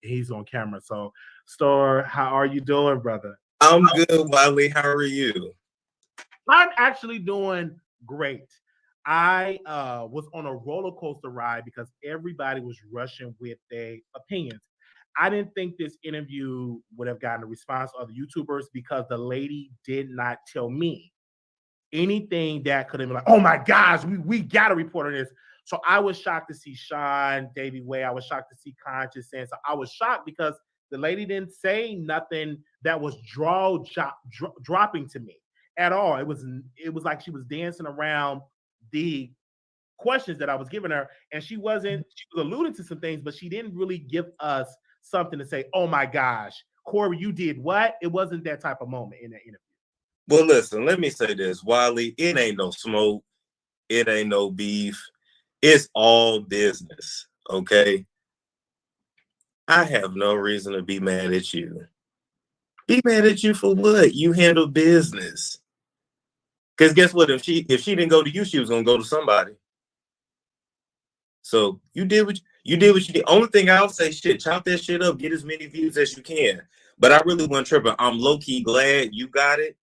he's on camera. So, Star, how are you doing, brother? I'm good, Wiley. How are you? I'm actually doing great. I was on a roller coaster ride because everybody was rushing with their opinions. I didn't think this interview would have gotten a response of the YouTubers because the lady did not tell me anything that could have been like, oh my gosh, we got to report on this. So I was shocked to see SeanDavieWay. I was shocked to see Conscious Sense. I was shocked because the lady didn't say nothing that was dropping to me at all. It was like she was dancing around the questions that I was giving her, and she was alluding to some things, but she didn't really give us something to say, oh my gosh, Corey, you did what? It wasn't that type of moment in that interview. Well, listen, let me say this, Wiley. It ain't no smoke. It ain't no beef. It's all business, okay? I have no reason to be mad at you. Be mad at you for what? You handle business. Because guess what? If she didn't go to you, she was gonna go to somebody. So you did what you did. Only thing I'll say, shit, chop that shit up, get as many views as you can. But I really wasn't tripping. I'm low-key glad you got it.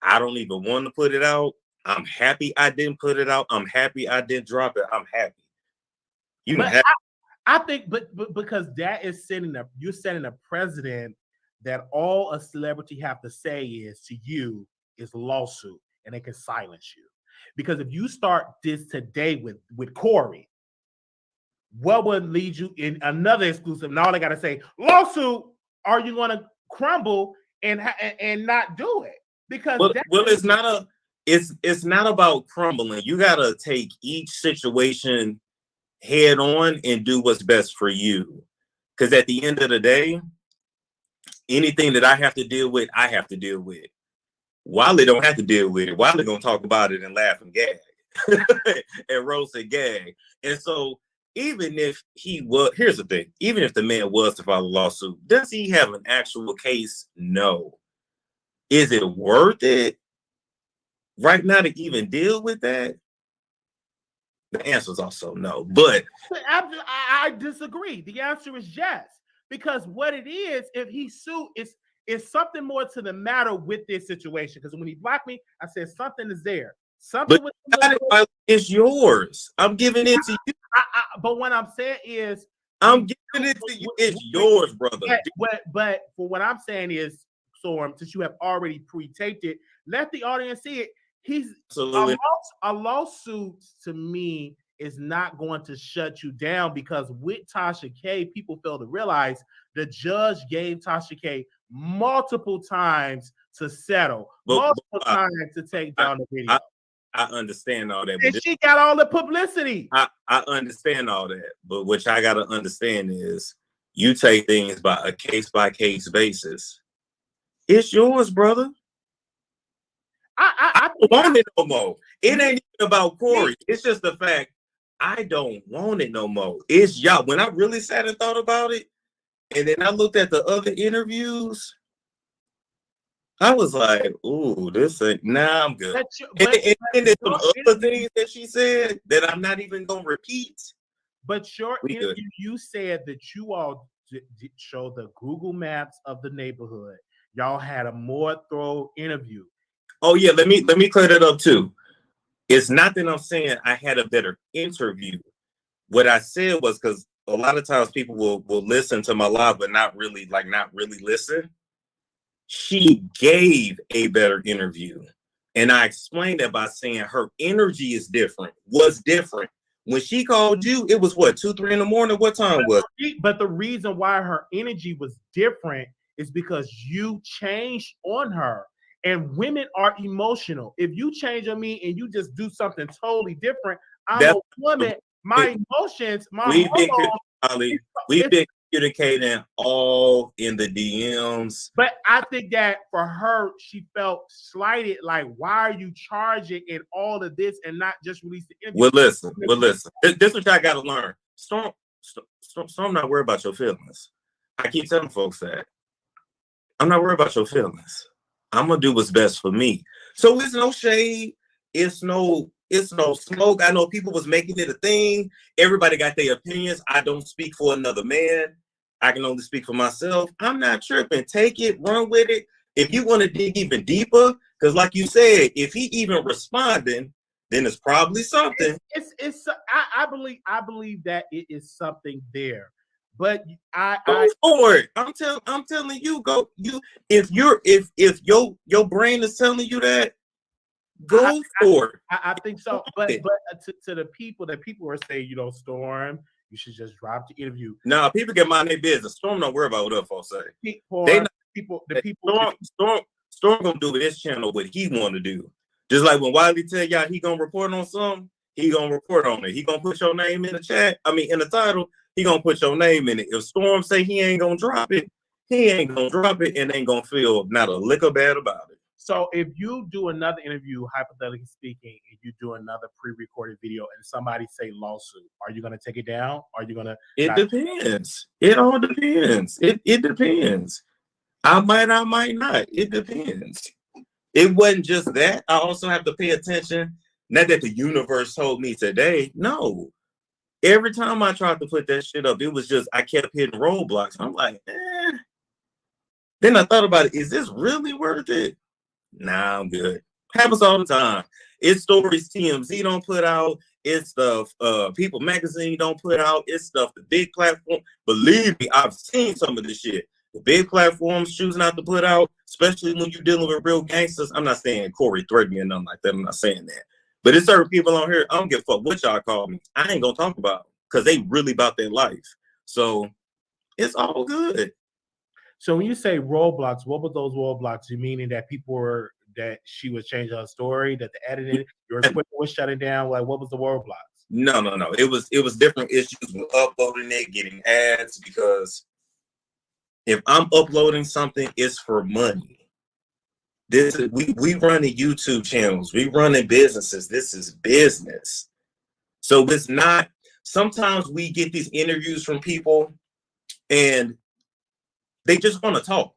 I don't even want to put it out. I'm happy I didn't put it out. I'm happy I didn't drop it. I'm happy. I think, but because that is you're setting a precedent that all a celebrity have to say is to you is lawsuit, and they can silence you. Because if you start this today with Corey, what would lead you in another exclusive? Now they got to say lawsuit. Are you going to crumble and not do it? Because it's not about crumbling. You got to take each situation head on and do what's best for you. Because at the end of the day, anything that I have to deal with, I have to deal with. Wiley don't have to deal with it. Wiley gonna talk about it and laugh and gag and roast and gag. And so even if here's the thing, even if the man was to file a lawsuit, does he have an actual case? No. Is it worth it right now to even deal with that? The answer is also no. But I disagree. The answer is yes. Because what it is, if he sued, it's something more to the matter with this situation. Because when he blocked me, I said something is there. Something it's yours. I'm giving it to you. But what I'm saying is, I'm giving it to you. It's yours, brother. But for what I'm saying is, Storm, since you have already pre-taped it, let the audience see it. A lawsuit to me is not going to shut you down, because with Tasha K, people fail to realize the judge gave Tasha K multiple times to settle, multiple times to take down the video. I understand all that. And she got all the publicity. I understand all that. But what I got to understand is you take things by a case-by-case basis. It's yours, brother. I don't want it no more. It ain't even about Corey. It's just the fact I don't want it no more. It's y'all. When I really sat and thought about it, and then I looked at the other interviews, I was like, "Ooh, this ain't." Nah, I'm good. And there's some other things that she said that I'm not even gonna repeat. But your interview, you said that you all showed the Google Maps of the neighborhood. Y'all had a more thorough interview. Oh yeah, let me clear that up too. It's not that I'm saying I had a better interview. What I said was, because a lot of times people will listen to my live, but not really listen. She gave a better interview. And I explained that by saying her energy is different. Was different. When she called you, it was what, 2, 3 in the morning? What time was it? But the reason why her energy was different is because you changed on her. And women are emotional. If you change on me and you just do something totally different, I'm a woman. My emotions, we've been communicating all in the DMs. But I think that for her, she felt slighted. Like, why are you charging in all of this and not just release the interview? Well, listen. This is what I got to learn. Storm, not worried about your feelings. I keep telling folks that. I'm not worried about your feelings. I'm gonna do what's best for me. So it's no shade. It's no smoke. I know people was making it a thing. Everybody got their opinions. I don't speak for another man. I can only speak for myself. I'm not tripping. Take it, run with it. If you want to dig even deeper, because like you said, if he even responding, then it's probably something. I believe that it is something there. But go for it. I'm telling you, go. If your brain is telling you that, go for it. I think so. But to the people are saying, you know, Storm, you should just drop the interview. Nah, people get mind their business. Storm don't worry about what other folks say. Storm gonna do with his channel what he want to do. Just like when Wiley tell y'all he gonna report on something, he gonna report on it. He gonna put your name in the chat. I mean, in the title, he gonna put your name in it. If Storm say he ain't gonna drop it, he ain't gonna drop it and ain't gonna feel not a lick of bad about it. So if you do another interview, hypothetically speaking, and you do another pre-recorded video and somebody say lawsuit, are you going to take it down? Are you going to? It depends. It all depends. It depends. I might not. It depends. It wasn't just that. I also have to pay attention. Not that the universe told me today. No. Every time I tried to put that shit up, it was just I kept hitting roadblocks. I'm like, Then I thought about it. Is this really worth it? Nah, I'm good. Happens all the time. It's stories TMZ don't put out. It's stuff People Magazine don't put out. It's stuff the big platform. Believe me, I've seen some of this shit. The big platforms choose not to put out, especially when you're dealing with real gangsters. I'm not saying Corey threatened me or nothing like that. I'm not saying that. But it's certain people on here, I don't give a fuck what y'all call me. I ain't gonna talk about them because they really about their life. So it's all good. So when you say roadblocks, what were those roadblocks? You meaning that people were that she was changing her story, that the editing, your equipment was shutting down? Like, what was the roadblocks? No. It was different issues with uploading it, getting ads, because if I'm uploading something, it's for money. We running YouTube channels, we running businesses. This is business. So it's not. Sometimes we get these interviews from people and they just want to talk.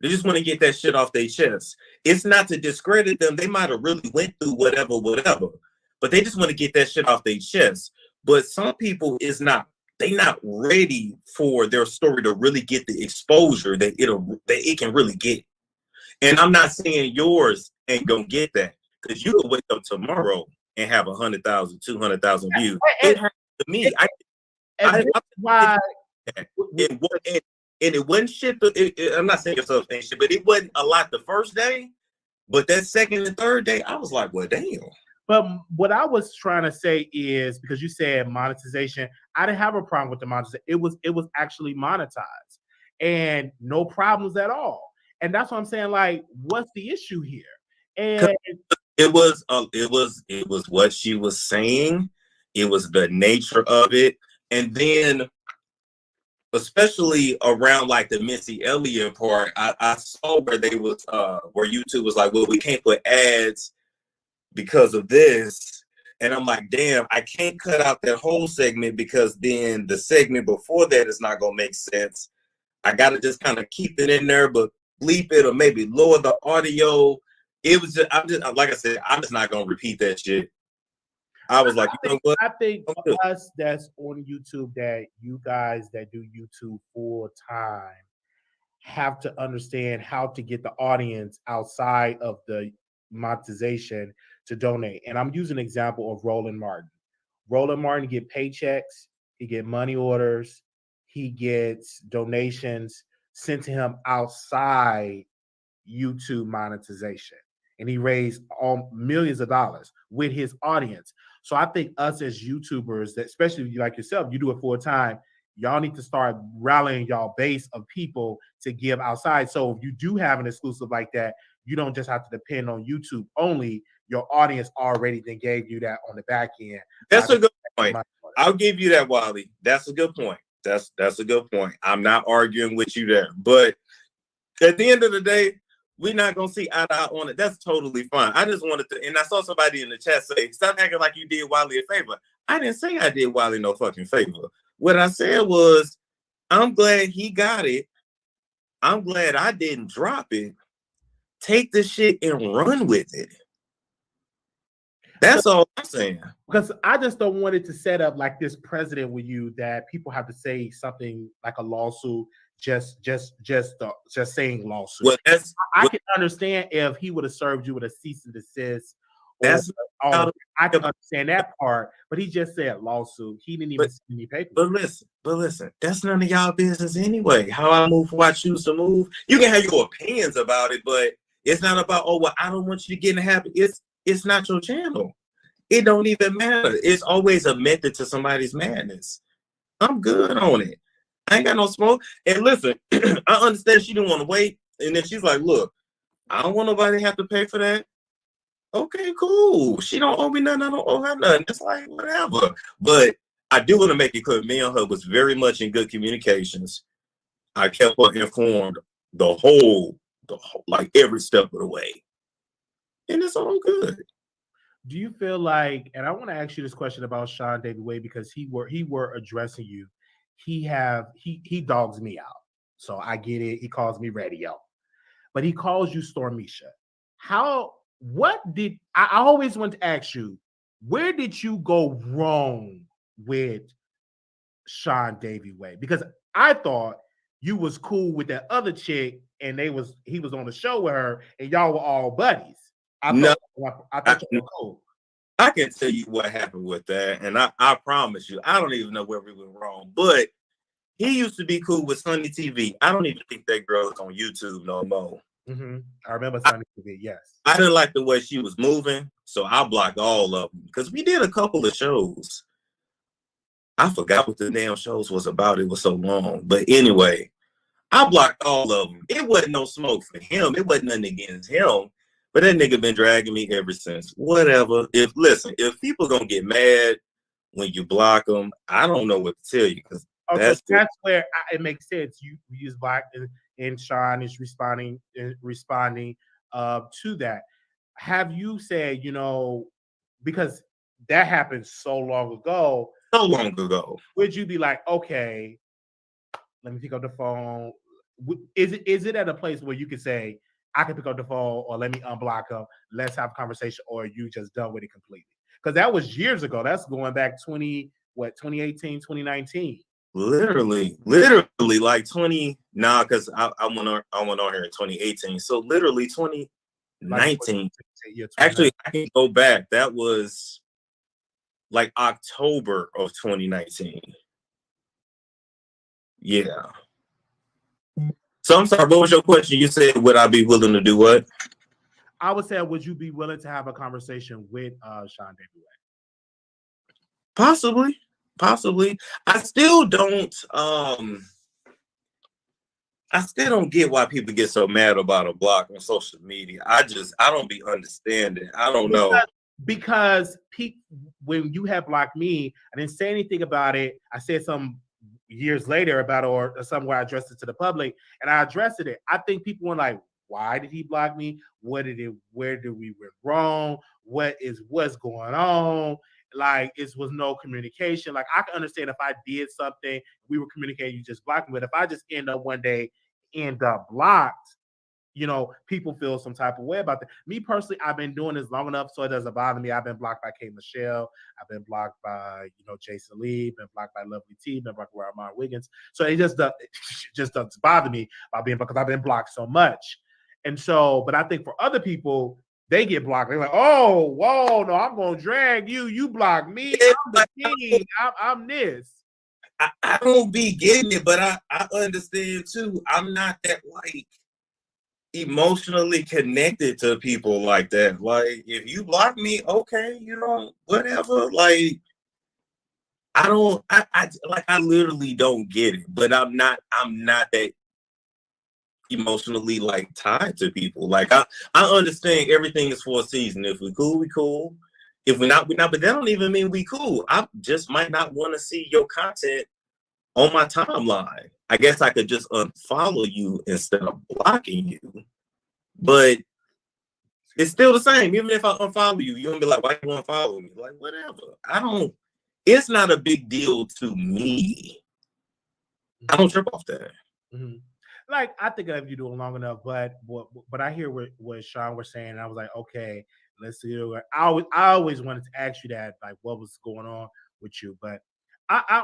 They just want to get that shit off their chest. It's not to discredit them. They might have really went through whatever, but they just want to get that shit off their chest. But some people they not ready for their story to really get the exposure that it can really get. And I'm not saying yours ain't gonna get that, because you can wake up tomorrow and have 100,000, 200,000 views. It happened to me. And it wasn't shit. I'm not saying yourself ain't shit, but it wasn't a lot the first day. But that second and third day, I was like, well, damn. But what I was trying to say is, because you said monetization, I didn't have a problem with the monetization. It was actually monetized and no problems at all. And that's what I'm saying. Like, what's the issue here? And it was what she was saying. It was the nature of it, and then, especially around like the Missy Elliott part, I saw where they was where YouTube was like, well, we can't put ads because of this. And I'm like, damn, I can't cut out that whole segment because then the segment before that is not gonna make sense. I gotta just kind of keep it in there, but bleep it or maybe lower the audio. It was just, like I said, I'm just not gonna repeat that shit. I was like, you know what? I think for us that's on YouTube, that you guys that do YouTube full time have to understand how to get the audience outside of the monetization to donate. And I'm using an example of Roland Martin. Roland Martin get paychecks, he get money orders, he gets donations sent to him outside YouTube monetization. And he raised millions of dollars with his audience. So I think us as YouTubers, that especially like yourself, you do it full time, y'all need to start rallying y'all base of people to give outside. So if you do have an exclusive like that, you don't just have to depend on YouTube only. Your audience already then gave you that on the back end. That's a good point. I'll give you that, Wiley. That's a good point. That's a good point. I'm not arguing with you there. But at the end of the day, we're not gonna see eye to eye on it. That's totally fine. I just wanted to, and I saw somebody in the chat say, "Stop acting like you did Wiley a favor." I didn't say I did Wiley no fucking favor. What I said was, I'm glad he got it. I'm glad I didn't drop it. Take the shit and run with it. That's all I'm saying. Because I just don't want it to set up like this precedent with you that people have to say something like a lawsuit, just saying lawsuit. Well, I can understand if he would have served you with a cease and desist. That's I can understand that part, but he just said lawsuit. He didn't even see any paper. But listen, that's none of y'all business anyway. How I move, how I choose to move. You can have your opinions about it, but it's not about, oh, well, I don't want you to get in the habit. It's not your channel. It don't even matter. It's always a method to somebody's madness. I'm good on it. I ain't got no smoke. And listen, I understand she didn't want to wait. And then she's like, look, I don't want nobody to have to pay for that. Okay, cool. She don't owe me nothing. I don't owe her nothing. It's like, whatever. But I do want to make it clear, me and her was very much in good communications. I kept her informed the whole, like every step of the way. And it's all good. Do you feel like, and I want to ask you this question about SeanDavieWay because he were addressing you. He dogs me out. So I get it. He calls me radio. But he calls you Stormisha. I always want to ask you, where did you go wrong with SeanDavieWay? Because I thought you was cool with that other chick and he was on the show with her and y'all were all buddies. I thought you were cool. I can tell you what happened with that, and I promise you, I don't even know where we went wrong. But he used to be cool with Sunny TV. I don't even think that girl is on YouTube no more. Mm-hmm. I remember Sunny TV. Yes, I didn't like the way she was moving, so I blocked all of them because we did a couple of shows. I forgot what the damn shows was about. It was so long, but anyway, I blocked all of them. It wasn't no smoke for him. It wasn't nothing against him. But that nigga been dragging me ever since. Whatever. If people gonna get mad when you block them, I don't know what to tell you because that's where it makes sense. You use block and Sean is responding to that. Have you said, because that happened so long ago? So long ago. Would you be like, okay, let me pick up the phone? Is it at a place where you can say, I can pick up the phone or let me unblock them, let's have a conversation, or you just done with it completely? Because that was years ago. That's going back 2018, 2019. Literally like 20. Nah, because I went on here in 2018. So literally 2019. Actually, I can go back. That was like October of 2019. Yeah. So I'm sorry, what was your question? You said, would I be willing to do what? I would say, would you be willing to have a conversation with SeanDavieWay? Possibly. I still don't get why people get so mad about a block on social media. I don't be understanding. I don't know. Because when you had blocked me, I didn't say anything about it. I said some years later about it, or somewhere I addressed it to the public, and I addressed it. I think people were like, why did he block me? Where did we went wrong? What's going on? Like, it was no communication. Like, I can understand if I did something, we were communicating, you just blocked me. But if I just end up blocked, people feel some type of way about that. Me personally, I've been doing this long enough so it doesn't bother me. I've been blocked by K. Michelle. I've been blocked by, Jason Lee, been blocked by Lovely T, been blocked by Armand Wiggins. So it just doesn't bother me because I've been blocked so much. And so, but I think for other people, they get blocked. They're like, oh, whoa, no, I'm going to drag you. You block me. I'm the king. I'm this. I don't be getting it, but I understand too. I'm not that emotionally connected to people like that. Like, if you block me, okay, whatever. Like, I literally don't get it, but I'm not that emotionally tied to people. Like, I understand everything is for a season. If we cool, we cool. If we're not, but that don't even mean we cool. I just might not want to see your content on my timeline. I guess I could just unfollow you instead of blocking you. But it's still the same. Even if I unfollow you, you're gonna be like, why you unfollow me? Like, whatever. It's not a big deal to me. I don't trip off that. Mm-hmm. like I think if you do it long enough, but I hear what Sean was saying, and I was like, okay, let's see. I always wanted to ask you that, like, what was going on with you, but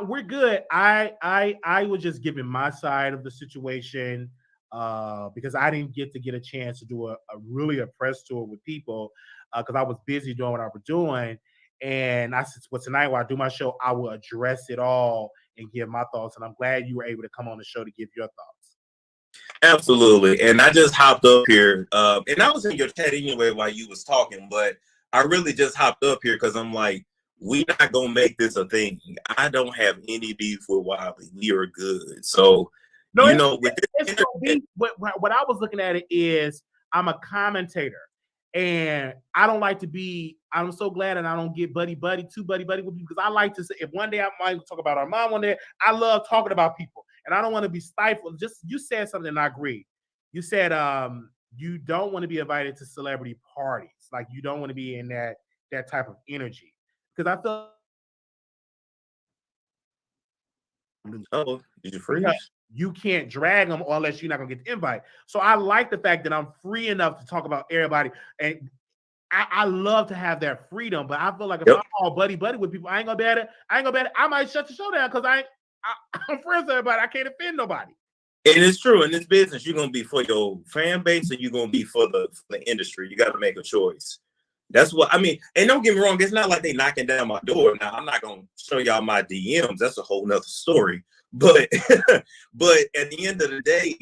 we're good. I was just giving my side of the situation because I didn't get a chance to do a really a press tour with people because I was busy doing what I was doing. And I said, well, tonight while I do my show, I will address it all and give my thoughts. And I'm glad you were able to come on the show to give your thoughts. Absolutely. And I just hopped up here. And I was in your chat anyway while you was talking, but I really just hopped up here because I'm like, we not gonna make this a thing. I don't have any beef with Wiley. We are good. So no, with it's no beef. What I was looking at it is I'm a commentator. And I don't like to be. I'm so glad that I don't get too buddy with you because I like to say if one day I might talk about our mom one day. I love talking about people, and I don't want to be stifled. Just you said something, and I agree. You said you don't want to be invited to celebrity parties, like you don't want to be in that type of energy because I feel. Oh, did you freeze? You can't drag them unless you're not gonna get the invite. So I like the fact that I'm free enough to talk about everybody, and I love to have that freedom. But I feel like if I'm all buddy with people, I ain't gonna be at it. I might shut the show down because I'm friends with everybody. I can't offend nobody. And it's true in this business. You're gonna be for your fan base, or you're gonna be for the industry. You got to make a choice. That's what I mean. And don't get me wrong, it's not like they knocking down my door. Now, I'm not gonna show y'all my DMs. That's a whole nother story. But but at the end of the day,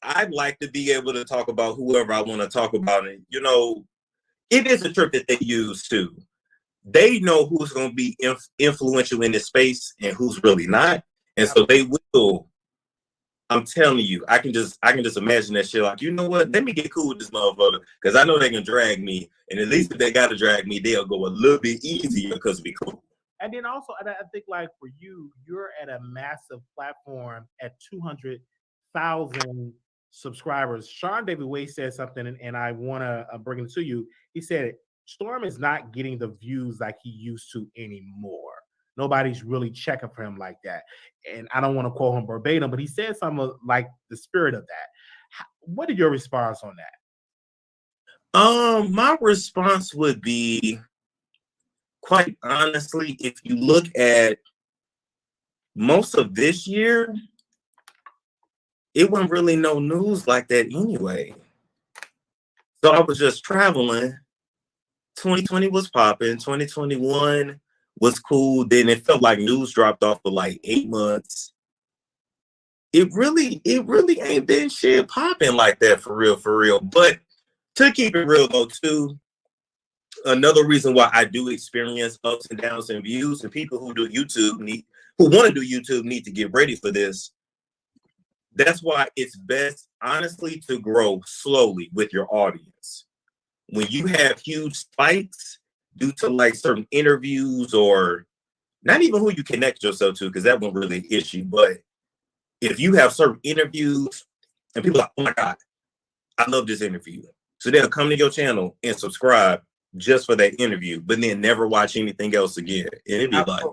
I'd like to be able to talk about whoever I want to talk about. And it is a trick that they use too. They know who's gonna be influential in this space and who's really not. And so they will. I'm telling you, I can just imagine that shit. Like, you know what? Let me get cool with this motherfucker because I know they can drag me, and at least if they gotta drag me, they'll go a little bit easier because we cool. And then also, I think like for you, you're at a massive platform at 200,000 subscribers. SeanDavieWay said something, and I want to bring it to you. He said Storm is not getting the views like he used to anymore. Nobody's really checking for him like that. And I don't want to quote him verbatim, but he said something like the spirit of that. What are your response on that? My response would be, quite honestly, if you look at most of this year, it wasn't really no news like that anyway. So I was just traveling. 2020 was popping. 2021 was cool. Then it felt like news dropped off for like 8 months. It really ain't been shit popping like that for real. But to keep it real though, too, another reason why I do experience ups and downs in views, and people who want to do YouTube need to get ready for this. That's why it's best, honestly, to grow slowly with your audience. When you have huge spikes due to like certain interviews or not even who you connect yourself to, because that wasn't really an issue, but if you have certain interviews and people are like, oh my God, I love this interview. So they'll come to your channel and subscribe just for that interview, but then never watch anything else again. And it'd be like,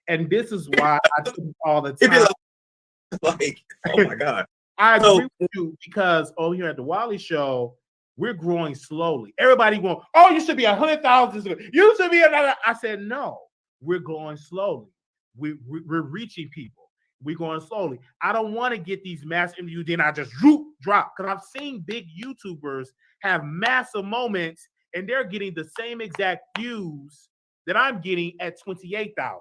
and this is why I do all the time. It'd be like, oh my God. I agree with you because over here at the Wiley Show, we're growing slowly. Everybody going, oh, you should be 100,000. You should be another. I said, no, we're going slowly. We're reaching people. We're going slowly. I don't want to get these mass interviews, then I just drop. Because I've seen big YouTubers have massive moments and they're getting the same exact views that I'm getting at 28,000.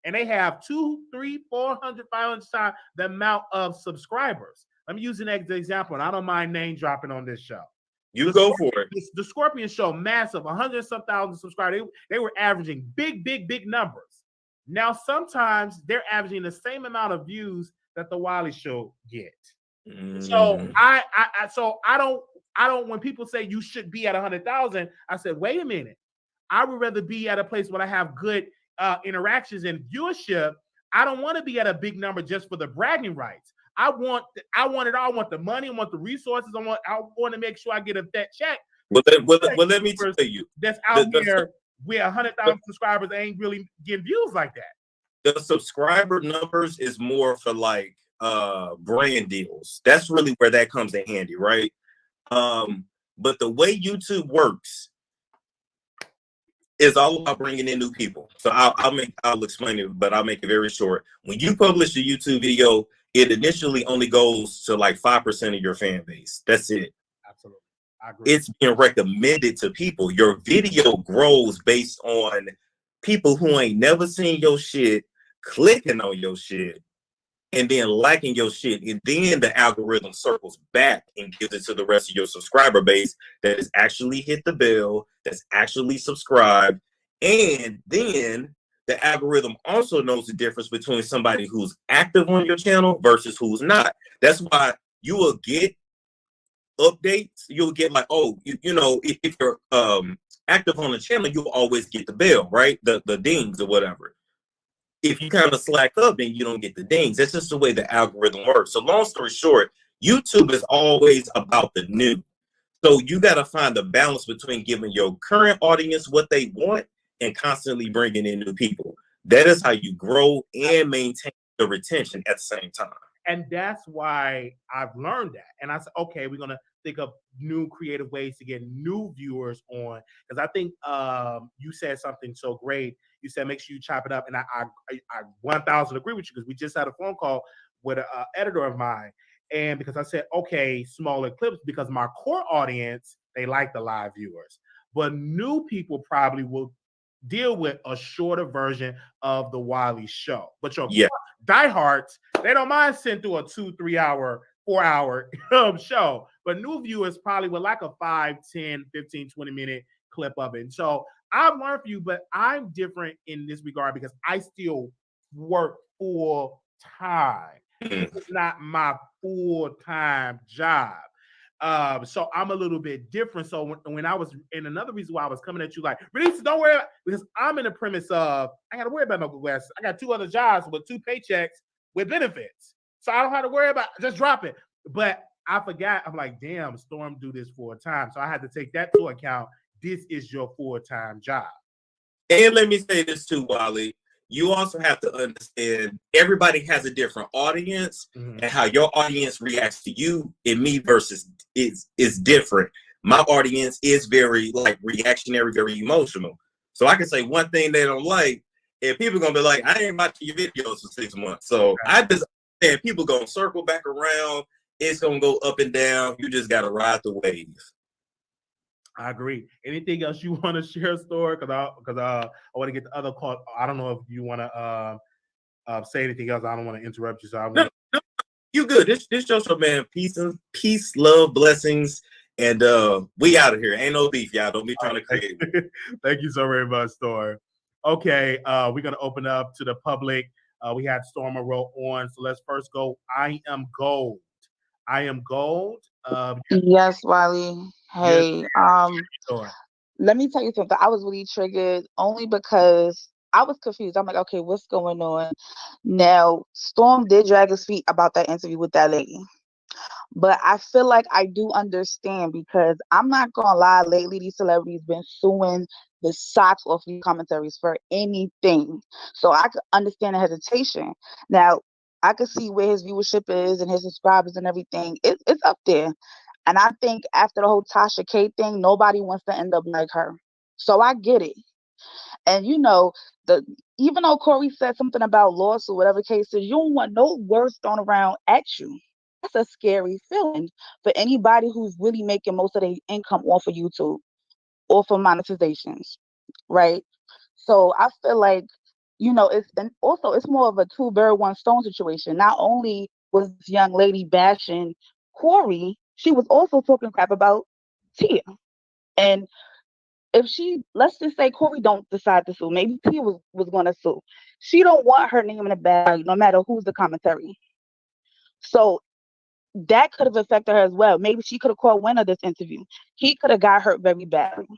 And they have 200, 300, 400, 500 times the amount of subscribers. Let me use an example, and I don't mind name dropping on this show. You go for it. The Scorpion Show, massive, 100-some thousand subscribers. They were averaging big numbers. Now, sometimes they're averaging the same amount of views that the Wiley Show get. So I don't. When people say you should be at 100,000, I said, wait a minute. I would rather be at a place where I have good interactions and viewership. I don't want to be at a big number just for the bragging rights. I want it all. I want the money. I want the resources. I want to make sure I get a fat check. Well, let me tell you, that's out here where 100,000 subscribers ain't really getting views like that. The subscriber numbers is more for like brand deals. That's really where that comes in handy, right? But the way YouTube works is all about bringing in new people. So I'll explain it, but I'll make it very short. When you publish a YouTube video, it initially only goes to like 5% of your fan base. That's it. Absolutely. I agree. It's being recommended to people. Your video grows based on people who ain't never seen your shit clicking on your shit and then liking your shit, and then the algorithm circles back and gives it to the rest of your subscriber base that has actually hit the bell, that's actually subscribed. And then the algorithm also knows the difference between somebody who's active on your channel versus who's not. That's why you will get updates. You'll get like, oh, you know, if you're active on the channel, you'll always get the bell, right? The dings or whatever. If you kind of slack up, then you don't get the dings. That's just the way the algorithm works. So long story short, YouTube is always about the new. So you got to find the balance between giving your current audience what they want and constantly bringing in new people. That is how you grow and maintain the retention at the same time. And that's why I've learned that. And I said, okay, we're going to think of new creative ways to get new viewers on. Because I think you said something so great. You said, make sure you chop it up. And I 1,000 agree with you, because we just had a phone call with an editor of mine. And because I said, okay, smaller clips, because my core audience, they like the live viewers. But new people probably will deal with a shorter version of the Wiley Show. But your diehards, they don't mind sitting through a 2, 3 hour, 4 hour show. But new viewers probably would like a 5, 10, 15, 20 minute clip of it. And so I've learned from you, but I'm different in this regard because I still work full time. It's not my full-time job. So I'm a little bit different. So when I was, and another reason why I was coming at you like, Release, don't worry about, because I'm in the premise of, I got to worry about no glasses. I got 2 other jobs with 2 paychecks with benefits. So I don't have to worry about, just drop it. But I forgot, I'm like, damn, Storm do this full time. So I had to take that to account. This is your full-time job. And let me say this too, Wally. You also have to understand everybody has a different audience, and how your audience reacts to you and me versus is different. My audience is very like reactionary, very emotional. So I can say one thing they don't like, and people are gonna be like, I ain't watching your videos for 6 months. So I just understand people gonna circle back around. It's gonna go up and down. You just gotta ride the wave. I agree. Anything else you want to share, Store? Because I want to get the other call. I don't know if you want to say anything else. I don't want to interrupt you. So I'm no, you good. This your show, man. Peace, love, blessings, and we out of here. Ain't no beef, y'all. Don't be trying to create. Thank you so very much, Store. Okay, we're gonna open up to the public. We had Storm Monroe on, so let's first go. I am gold. I am gold. Yes, Wiley. Hey, let me tell you something. I was really triggered only because I was confused. I'm like, okay, what's going on? Now, Storm did drag his feet about that interview with that lady. But I feel like I do understand, because I'm not gonna lie, lately these celebrities been suing the socks off these commentaries for anything. So I could understand the hesitation. Now, I could see where his viewership is and his subscribers and everything. It's up there. And I think after the whole Tasha K thing, nobody wants to end up like her. So I get it. And you know, even though Corey said something about lawsuit, whatever case is, you don't want no words thrown around at you. That's a scary feeling for anybody who's really making most of their income off of YouTube or for monetizations, right? So I feel like, you know, it's more of a 2 bird 1 stone situation. Not only was this young lady bashing Corey, she was also talking crap about Tia. And if let's just say Corey don't decide to sue, maybe Tia was going to sue. She don't want her name in the bag, no matter who's the commentary. So that could have affected her as well. Maybe she could have called winner this interview. He could have got hurt very badly.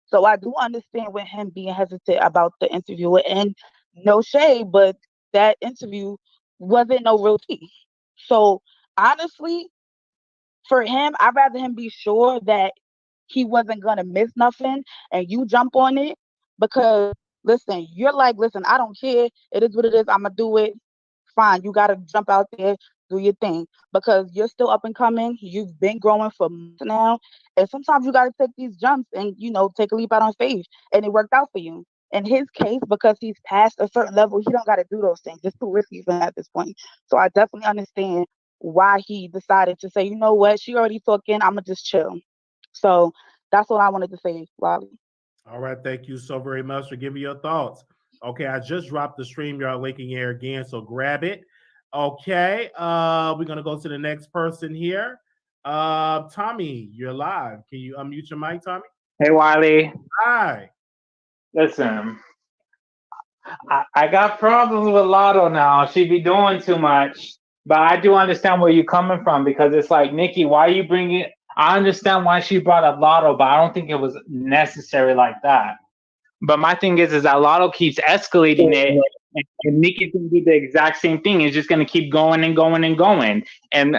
So I do understand with him being hesitant about the interview, and no shade, but that interview wasn't no real tea. So honestly, for him, I'd rather him be sure that he wasn't gonna miss nothing and you jump on it, because listen, you're like, listen, I don't care. It is what it is. I'm gonna do it. fine. You got to jump out there, do your thing, because you're still up and coming. You've been growing for months now. And sometimes you got to take these jumps and, take a leap out on faith. And it worked out for you. In his case, because he's past a certain level, he don't got to do those things. It's too risky for him at this point. So I definitely understand why he decided to say, you know what, she already talking, I'm going to just chill. So that's what I wanted to say, Wiley. All right. Thank you so very much for giving your thoughts. Okay. I just dropped the StreamYard link in here again, so grab it. Okay. We're going to go to the next person here. Tommy, you're live. Can you unmute your mic, Tommy? Hey, Wiley. Hi. Listen, I got problems with Lotto now. She be doing too much. But I do understand where you're coming from, because it's like, Nicki, why are you bringing... I understand why she brought up Lotto, but I don't think it was necessary like that. But my thing is that Lotto keeps escalating it, and Nicki's going to do the exact same thing. It's just going to keep going and going and going. And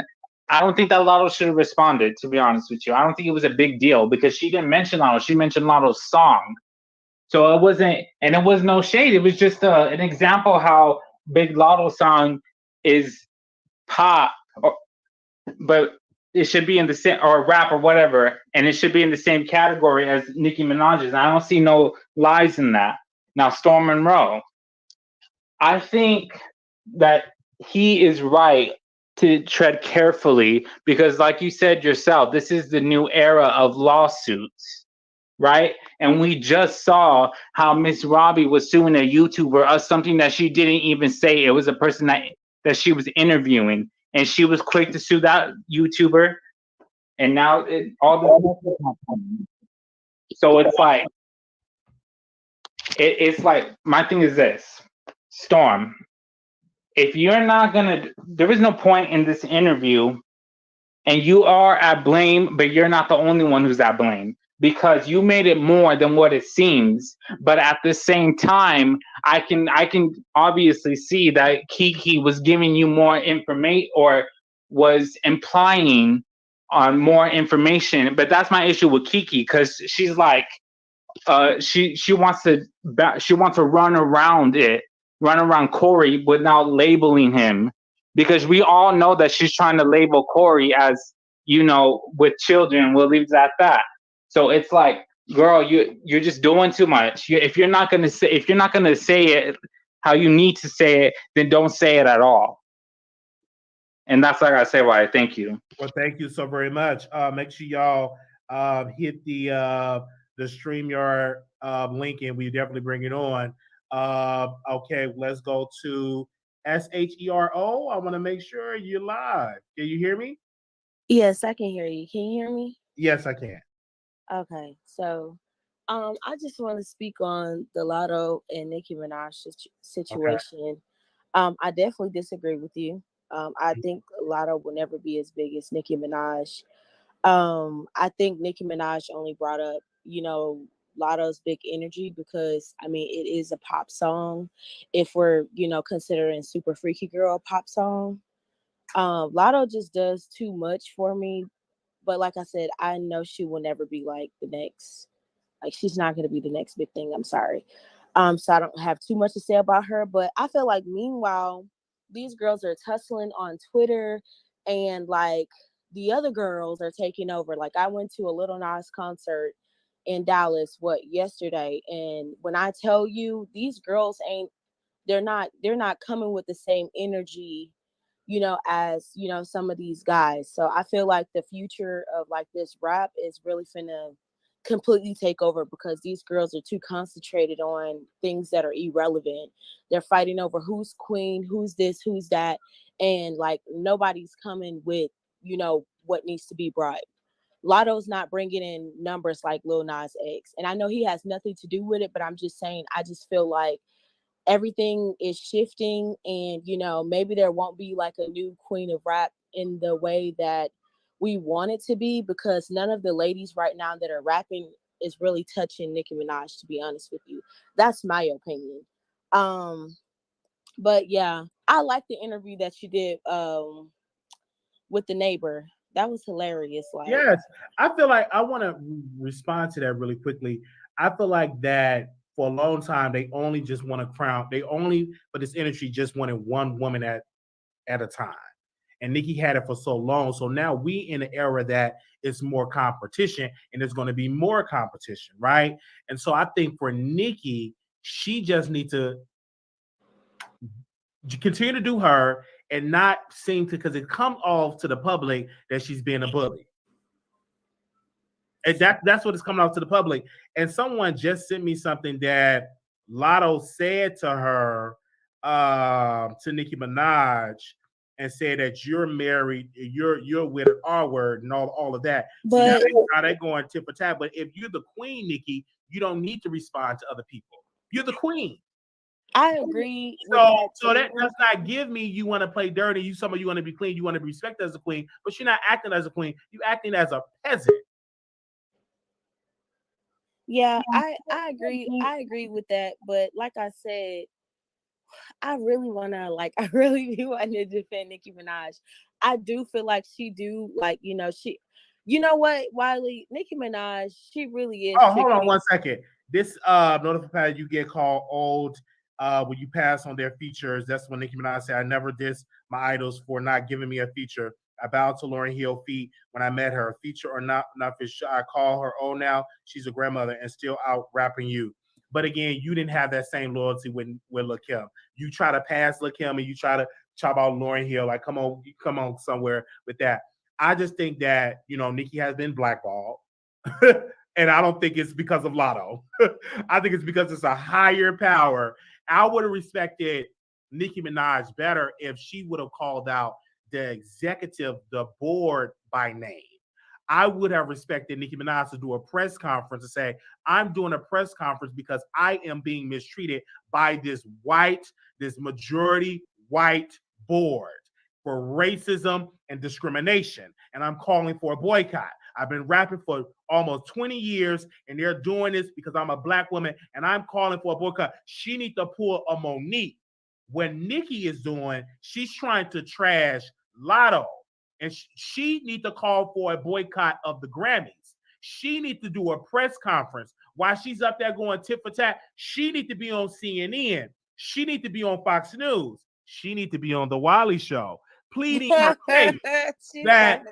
I don't think that Lotto should have responded, to be honest with you. I don't think it was a big deal, because she didn't mention Lotto. She mentioned Lotto's song. So it wasn't, and it was no shade. It was just an example how big Lotto song is pop, but it should be in the same, or rap or whatever, and it should be in the same category as Nicki Minaj's. And I don't see no lies in that. Now, Storm Monroe, I think that he is right to tread carefully, because like you said yourself, this is the new era of lawsuits, right? And we just saw how Miss Robbie was suing a YouTuber of something that she didn't even say. It was a person that she was interviewing, and she was quick to sue that YouTuber. And now all the... So it's like, it's like, my thing is this, Storm, if you're not gonna, there is no point in this interview, and you are at blame, but you're not the only one who's at blame, because you made it more than what it seems. But at the same time, I can obviously see that Kiki was giving you more information, or was implying on more information. But that's my issue with Kiki, because she's like, she wants to run around Corey without labeling him, because we all know that she's trying to label Corey as, with children. We'll leave it at that. So it's like, girl, you're just doing too much. If you're not gonna say it how you need to say it, then don't say it at all. And that's like I say, why. Thank you. Well, thank you so very much. Make sure y'all hit the StreamYard link, and we definitely bring it on. Okay, let's go to SHERO. I want to make sure you're live. Can you hear me? Yes, I can hear you. Can you hear me? Yes, I can. Okay, so I just want to speak on the Lotto and Nicki Minaj situation. Okay. I definitely disagree with you. I think Lotto will never be as big as Nicki Minaj. I think Nicki Minaj only brought up, Lotto's big energy because, it is a pop song. If we're, considering Super Freaky Girl a pop song, Lotto just does too much for me. But like I said, I know she will never be like the next, she's not going to be the next big thing. I'm sorry. So I don't have too much to say about her, but I feel like meanwhile, these girls are tussling on Twitter, and like the other girls are taking over. Like I went to a Lil Nas concert in Dallas, yesterday. And when I tell you, these girls they're not coming with the same energy, as, some of these guys. So I feel like the future of like this rap is really finna completely take over, because these girls are too concentrated on things that are irrelevant. They're fighting over who's queen, who's this, who's that, and like nobody's coming with, what needs to be brought. Lotto's not bringing in numbers like Lil Nas X, and I know he has nothing to do with it, but I'm just saying, I just feel like everything is shifting, and maybe there won't be like a new queen of rap in the way that we want it to be, because none of the ladies right now that are rapping is really touching Nicki Minaj, to be honest with you. That's my opinion. But yeah, I like the interview that you did with the neighbor. That was hilarious. Like, yes, I feel like I want to respond to that really quickly. I feel like that for a long time, they only just want a crown. They only, for this industry, just wanted one woman at a time. And Nicki had it for so long. So now we in an era that it's more competition, and there's going to be more competition, right? And so I think for Nicki, she just needs to continue to do her and not seem to, because it comes off to the public that she's being a bully. And that's what is coming off to the public. And someone just sent me something that Lotto said to her, to Nicki Minaj, and said that you're married, you're with an R word and all of that. But So now they're going tit for tat. But if you're the queen, Nicki, you don't need to respond to other people. You're the queen. I agree. So that does not give me you want to play dirty. You want to be clean. You want to be respected as a queen, but you're not acting as a queen. You're acting as a peasant. Yeah, I agree. I agree with that. But like I said, I really be wanting to defend Nicki Minaj. I do feel like she do, like, you know what, Wiley, Nicki Minaj, she really is. Oh, hold on 1 second. This notification you get called old when you pass on their features. That's when Nicki Minaj said, "I never diss my idols for not giving me a feature. I bowed to Lauryn Hill feet when I met her. Feature or not for sure. I call her old now. She's a grandmother and still out rapping you." But again, you didn't have that same loyalty with Lil' Kim. You try to pass Lil' Kim and you try to chop out Lauryn Hill. Like, come on somewhere with that. I just think that, Nicki has been blackballed. And I don't think it's because of Lotto. I think it's because it's a higher power. I would have respected Nicki Minaj better if she would have called out the executive, the board by name. I would have respected Nicki Minaj to do a press conference and say, I'm doing a press conference because I am being mistreated by this majority white board for racism and discrimination. And I'm calling for a boycott. I've been rapping for almost 20 years, and they're doing this because I'm a black woman, and I'm calling for a boycott. She needs to pull a Monique. What Nicki is doing, she's trying to trash Lotto. And she needs to call for a boycott of the Grammys. She needs to do a press conference while she's up there going tit for tat. She needs to be on CNN. She needs to be on Fox News. She needs to be on the Wiley Show, pleading her case that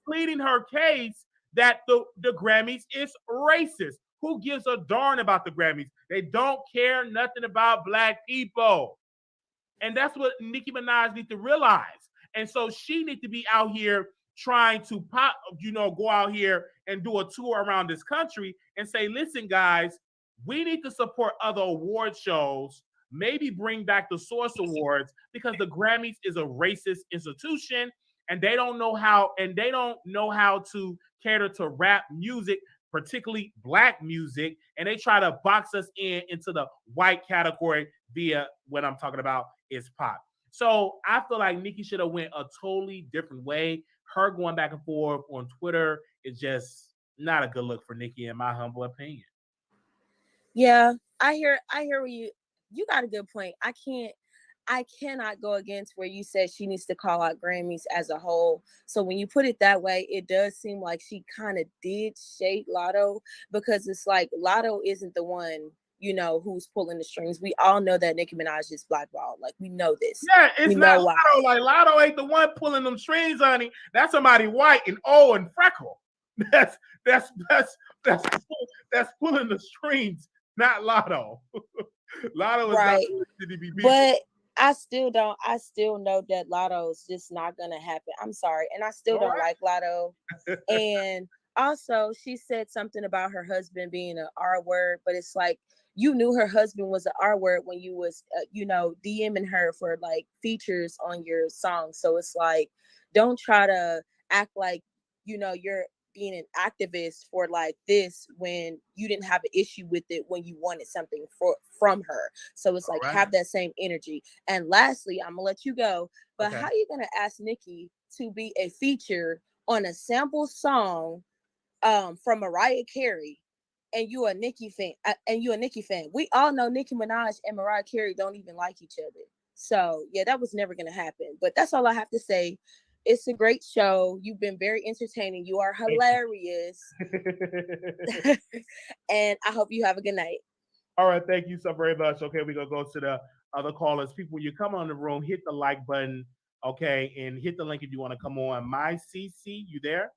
pleading her case that the Grammys is racist. Who gives a darn about the Grammys? They don't care nothing about black people, and that's what Nicki Minaj needs to realize. And so she needs to be out here trying to go out here and do a tour around this country and say, listen, guys, we need to support other award shows, maybe bring back the Source Awards, because the Grammys is a racist institution and they don't know how to cater to rap music, particularly black music, and they try to box us into the white category via what I'm talking about is pop. So I feel like Nicki should have went a totally different way. Her going back and forth on Twitter is just not a good look for Nicki, in my humble opinion. Yeah, I hear where you got a good point. I cannot go against where you said she needs to call out Grammys as a whole. So when you put it that way, it does seem like she kind of did shade Lotto, because it's like Lotto isn't the one, who's pulling the strings. We all know that Nicki Minaj is blackballed. Like, we know this. Yeah, it's not Lotto. Like, Lotto ain't the one pulling them strings, honey. That's somebody white and old and freckle. That's pulling the strings, not Lotto. Lotto is right. Not to be beat. But I still know that Lotto's just not gonna happen. I'm sorry. And I still don't like Lotto. And also, she said something about her husband being an R word, but it's like, you knew her husband was an R word when you was, DMing her for like features on your song. So it's like, don't try to act like, you're being an activist for like this when you didn't have an issue with it when you wanted something from her. So it's like, have that same energy. And lastly, I'm gonna let you go, but how are you gonna ask Nicki to be a feature on a sample song from Mariah Carey, and you a Nicki fan? We all know Nicki Minaj and Mariah Carey don't even like each other. So yeah, that was never gonna happen. But that's all I have to say. It's a great show. You've been very entertaining. You are hilarious. And I hope you have a good night. All right, thank you so very much. Okay, we're gonna go to the other callers. People, when you come on the room, hit the like button, okay, and hit the link if you want to come on. My CC, you there?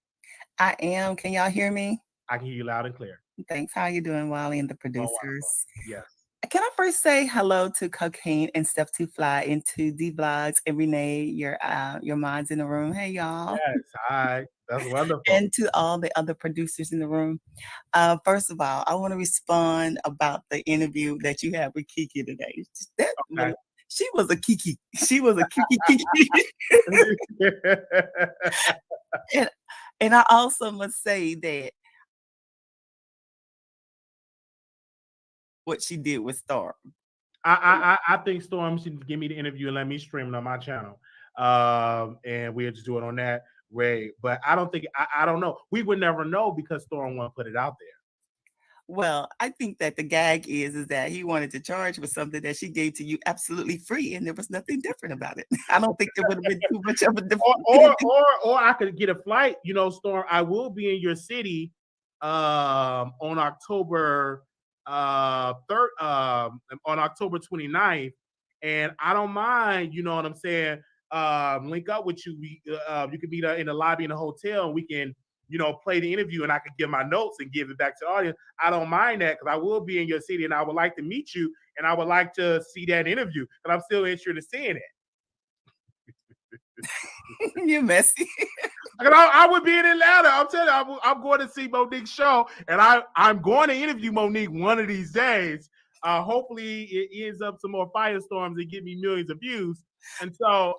I am. Can y'all hear me? I can hear you loud and clear. Thanks. How you doing, Wiley, and the Oh, producers? wonderful. Yes. Can I first say hello to Cocaine and Step Too Fly, and to D Vlogs and Renee, your minds in the room. Hey, y'all. Yes. Hi. That's wonderful. And to all the other producers in the room. First of all, I want to respond about the interview that you had with Kiki today. Okay. She was a Kiki. She was a Kiki. And I also must say that what she did with Storm. I think Storm should give me the interview and let me stream it on my channel. And we'll just do it on that way. But I don't think I don't know. We would never know because Storm won't put it out there. Well, I think that the gag is that he wanted to charge with something that she gave to you absolutely free, and there was nothing different about it. I don't think there would have been too much of a difference. Or I could get a flight. You know, Storm, I will be in your city on October 3rd, on October 29th, and I don't mind. You know what I'm saying? Link up with you. You can meet in the lobby in the hotel, and we can, you know, play the interview, and I could give my notes and give it back to the audience. I don't mind that because I will be in your city, and I would like to meet you, and I would like to see that interview, but I'm still interested in seeing it. You're messy. I would be in Atlanta. I'm telling you, I'm going to see Monique's show, and I'm going to interview Monique one of these days. Hopefully, it ends up some more firestorms and give me millions of views. And so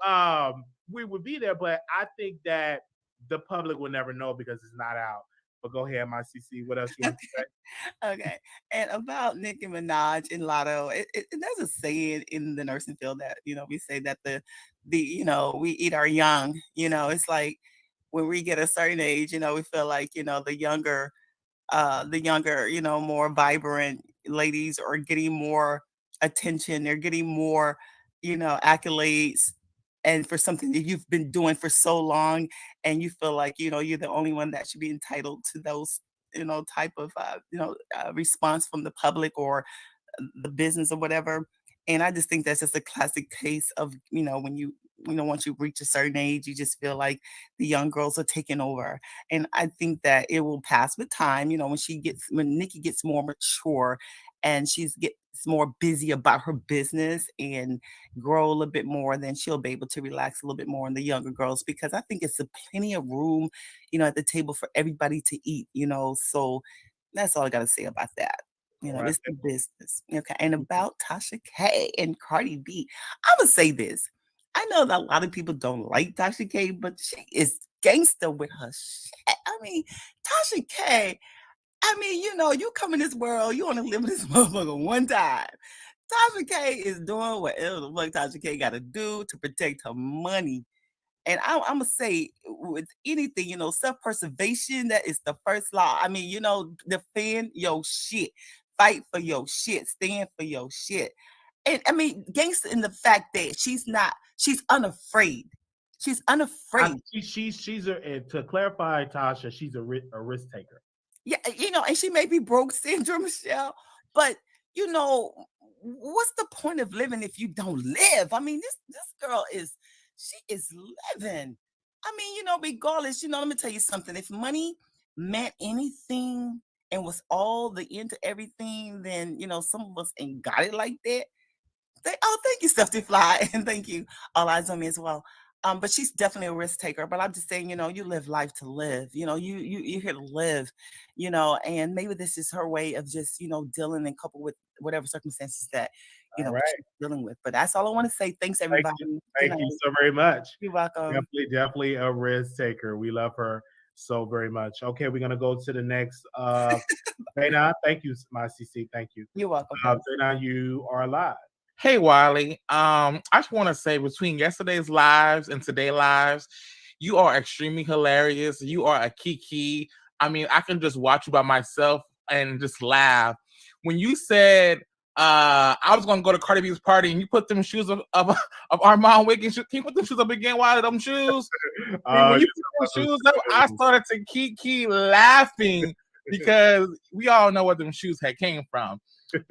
we would be there, but I think that the public will never know because it's not out. But go ahead, my CC. What else you want to say? Okay. And about Nicki Minaj and Lotto, there's a saying in the nursing field that, you know, we say that the you know, we eat our young. You know, it's like when we get a certain age, you know, we feel like, you know, the younger, you know, more vibrant ladies are getting more attention. They're getting more, you know, accolades, and for something that you've been doing for so long, and you feel like, you know, you're the only one that should be entitled to those, you know, type of, response from the public or the business or whatever. And I just think that's just a classic case of, you know, when you know, once you reach a certain age, you just feel like the young girls are taking over. And I think that it will pass with time, you know, when Nikki gets more mature and gets more busy about her business and grow a little bit more, then she'll be able to relax a little bit more on the younger girls, because I think it's a plenty of room, you know, at the table for everybody to eat, you know. So that's all I got to say about that. You know, it's the business. Okay. And about Tasha K and Cardi B, I'm going to say this. I know that a lot of people don't like Tasha K, but she is gangster with her shit. I mean, Tasha K, I mean, you know, you come in this world, you want to live in this motherfucker one time. Tasha K is doing whatever the fuck Tasha K got to do to protect her money. And I'm going to say, with anything, you know, self-preservation, that is the first law. I mean, you know, defend your shit. Fight for your shit. Stand for your shit. And I mean, gangster in the fact that she's unafraid. She's unafraid. To clarify, Tasha, she's a risk taker. Yeah, you know, and she may be broke syndrome, Michelle, but you know, what's the point of living if you don't live? I mean, this girl is living. I mean, you know, regardless, you know, let me tell you something. If money meant anything and was all the end to everything, then, you know, some of us ain't got it like that. Thank you, Stephanie Fly, and thank you, All Eyes on Me as well. But she's definitely a risk taker. But I'm just saying, you know, you live life to live. You know, you're here to live. You know, and maybe this is her way of just, you know, dealing and coupled with whatever circumstances that, you know, she's dealing with. But that's all I want to say. Thanks, everybody. Thank you so very much. You're welcome. Definitely a risk taker. We love her so very much. Okay, we're gonna go to the next. Dana, thank you, my CC. Thank you. You're welcome. Dana, you are live. Hey, Wiley. I just want to say, between yesterday's lives and today's lives, you are extremely hilarious. You are a kiki. I mean, I can just watch you by myself and just laugh. When you said I was gonna go to Cardi B's party, and you put them shoes of Armand Wiggins. Can you put them shoes up again? Why them shoes? When you put them shoes up, I started to kiki laughing because we all know where them shoes had came from. Them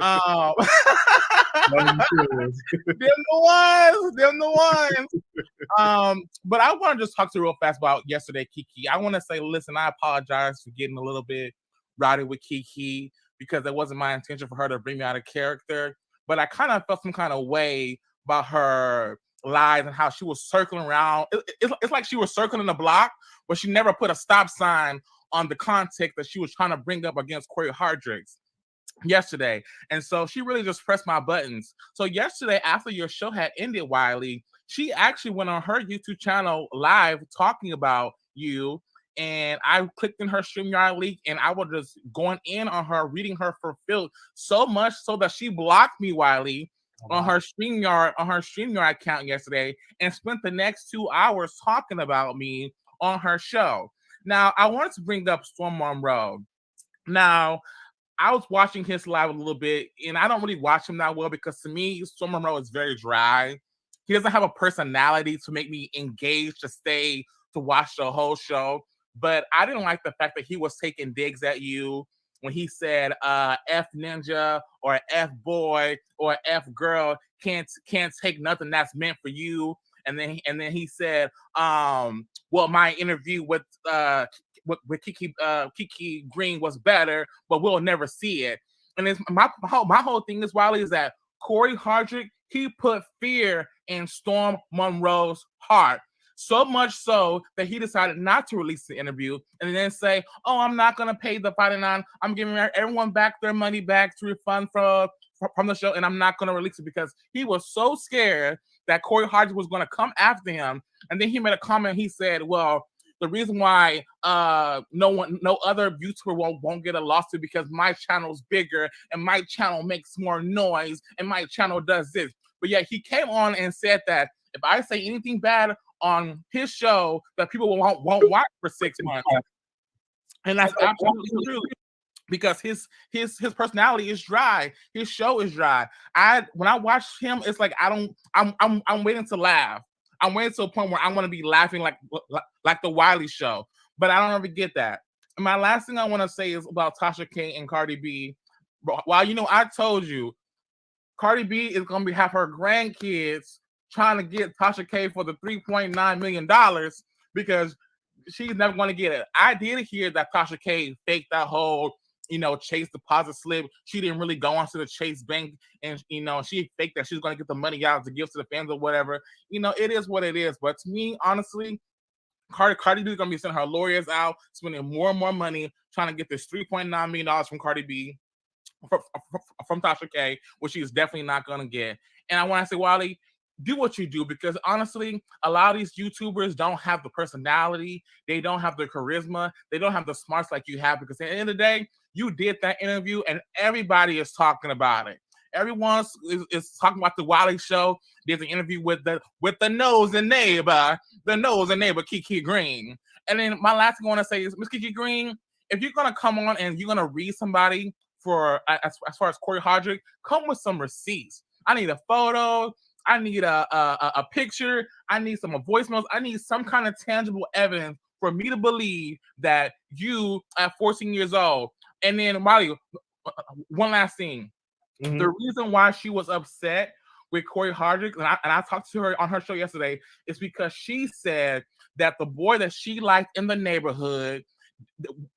the ones. But I want to just talk to you real fast about yesterday, Kiki. I want to say, listen, I apologize for getting a little bit rowdy with Kiki because it wasn't my intention for her to bring me out of character. But I kind of felt some kind of way about her lies and how she was circling around. It's like she was circling the block, but she never put a stop sign on the context that she was trying to bring up against Corey Hardricks yesterday. And so she really just pressed my buttons. So yesterday, after your show had ended, Wiley, she actually went on her YouTube channel live talking about you. And I clicked in her StreamYard link and I was just going in on her, reading her for filth, so much so that she blocked me, Wiley, on her StreamYard account yesterday and spent the next 2 hours talking about me on her show. Now, I wanted to bring up Storm Monroe. Now, I was watching his live a little bit, and I don't really watch him that well because to me, Storm Monroe is very dry. He doesn't have a personality to make me engage to stay to watch the whole show. But I didn't like the fact that he was taking digs at you when he said F ninja or F boy or F girl can't take nothing that's meant for you. And then he said, well, my interview with Kiki Green was better, but we'll never see it. And it's my whole thing is, Wiley, is that Corey Hardrick, he put fear in Storm Monroe's heart. So much so that he decided not to release the interview and then say, oh, I'm not going to pay the $59. I'm giving everyone back their money back to refund from the show, and I'm not going to release it because he was so scared that Corey Hardrick was going to come after him. And then he made a comment. He said, well, the reason why no other YouTuber won't get a lawsuit because my channel's bigger and my channel makes more noise and my channel does this. But yeah, he came on and said that if I say anything bad on his show, that people won't watch for 6 months. And that's absolutely true. Because his personality is dry, his show is dry. When I watch him, it's like I'm waiting to laugh. I'm waiting to a point where I want to be laughing like the Wiley Show, but I don't ever get that. And my last thing I want to say is about Tasha K and Cardi B. While I told you, Cardi B is gonna have her grandkids trying to get Tasha K for the $3.9 million because she's never going to get it. I did hear that Tasha K faked that whole Chase deposit slip. She didn't really go onto the Chase bank and, she faked that she was going to get the money out to give to the fans or whatever. It is what it is. But to me, honestly, Cardi B is going to be sending her lawyers out, spending more and more money trying to get this $3.9 million from Cardi B, from Tasha K, which she's definitely not going to get. And I want to say, Wiley, do what you do, because honestly, a lot of these YouTubers don't have the personality, they don't have the charisma, they don't have the smarts like you have, because at the end of the day, you did that interview and everybody is talking about it. Everyone is talking about the Wiley Show. There's an interview with the nose and neighbor Kiki Green. And then my last thing I want to say is, Miss Kiki Green, if you're gonna come on and you're gonna read somebody for as far as Corey Hardrick, come with some receipts. I need a photo. I need a picture. I need some voicemails. I need some kind of tangible evidence for me to believe that you, at 14 years old. And then, Molly, one last thing. Mm-hmm. The reason why she was upset with Corey Hardrick, and I talked to her on her show yesterday, is because she said that the boy that she liked in the neighborhood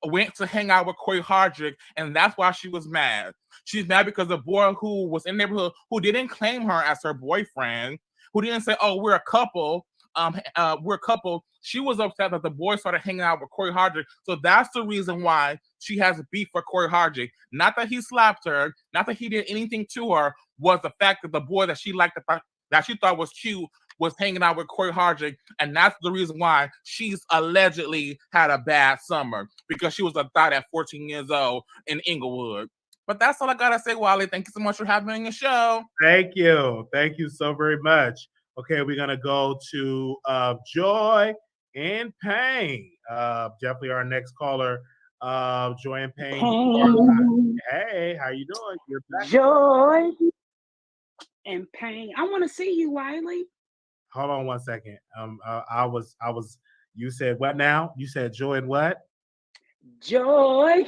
went to hang out with Corey Hardrick, and that's why she was mad. She's mad because the boy who was in the neighborhood, who didn't claim her as her boyfriend, who didn't say, "Oh, we're a couple," she was upset that the boy started hanging out with Corey Hardrick. So that's the reason why she has beef for Corey Hardrick. Not that he slapped her, not that he did anything to her, was the fact that the boy that she liked, that she thought was cute, was hanging out with Corey Hardrick, and that's the reason why she's allegedly had a bad summer, because she was a thought at 14 years old in Inglewood. But that's all I gotta say, Wiley. Thank you so much for having me on your show. Thank you so very much. Okay, we're gonna go to Joy and Pain. Definitely our next caller. Joy and Pain. Hey, how you doing? You're back. Joy and Pain. I want to see you, Wiley. Hold on one second. I was. You said what now? You said Joy and what? Joy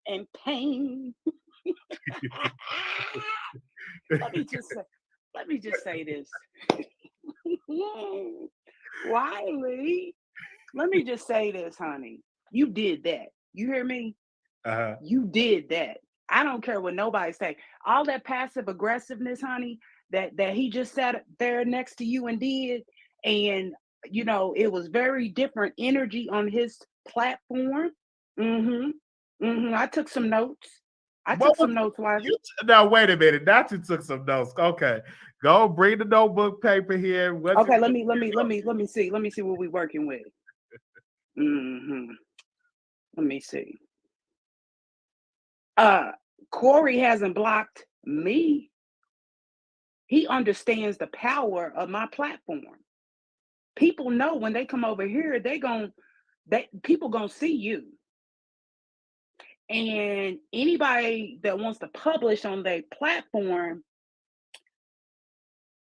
and Pain. Let me just say this. Wiley, let me just say this, honey. You did that. You hear me? You did that. I don't care what nobody say. All that passive aggressiveness, honey, that he just sat there next to you and did, and it was very different energy on his platform. I took some notes. Wiley. Now wait a minute. Not you took some notes. Okay, go bring the notebook paper here. Okay, let me see. Let me see what we're working with. Let me see. Corey hasn't blocked me. He understands the power of my platform. People know when they come over here, people gonna see you. And anybody that wants to publish on their platform,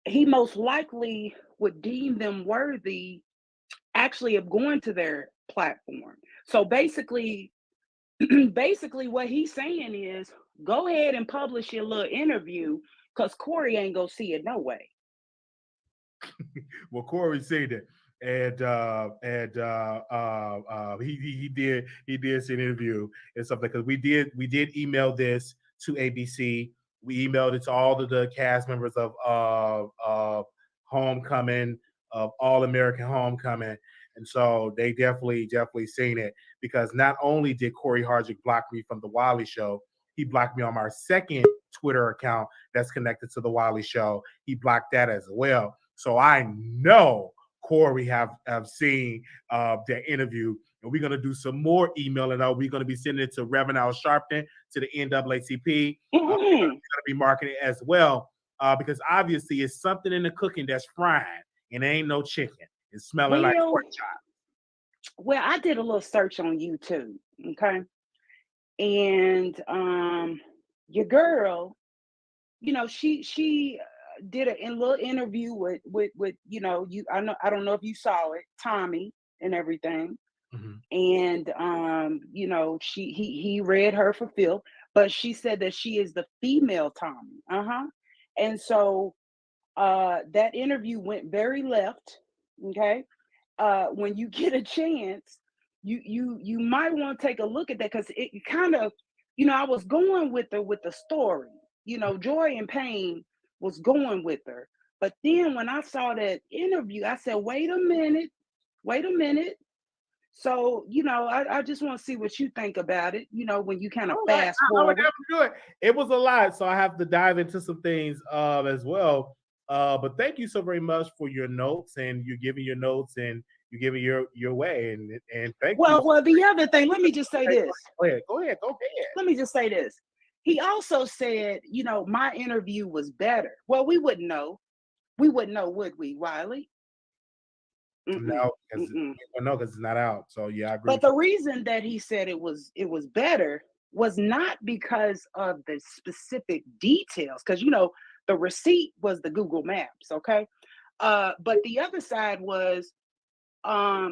he most likely would deem them worthy actually of going to their platform. So basically what he's saying is go ahead and publish your little interview because Corey ain't gonna see it no way. Well, Corey seen it. And he did see an interview and stuff like that. We did email this to ABC. We emailed it to all of the cast members of Homecoming, of All American Homecoming, and so they definitely seen it, because not only did Corey Hardrick block me from the Wiley Show, he blocked me on my second Twitter account that's connected to the Wiley Show. He blocked that as well. So I know Corey have seen their interview, and we're going to do some more emailing. We're going to be sending it to Reverend Al Sharpton, to the NAACP. We're going to be marketing it as well, because obviously it's something in the cooking that's frying, and it ain't no chicken. It's smelling like pork chop. Well, I did a little search on YouTube, okay? And your girl, she did a little interview with I don't know if you saw it, Tommy and everything. And he read her for filth, but she said that she is the female Tommy. And so that interview went very left. Okay. When you get a chance, you might want to take a look at that, because it kind of, I was going with the story, Joy and Pain was going with her. But then when I saw that interview, I said, wait a minute. So, I just want to see what you think about it, when you kind of fast forward. It was a lot, so I have to dive into some things as well. But thank you so very much for your notes, and you giving your notes, and you giving your way, and thank you. Well, the other thing, let me just say this. Go ahead. Let me just say this. He also said, my interview was better. Well, we wouldn't know. We wouldn't know, would we, Wiley? No, because it's not out. So yeah, I agree. But the reason that he said it was better was not because of the specific details, because the receipt was the Google Maps, okay? But the other side was,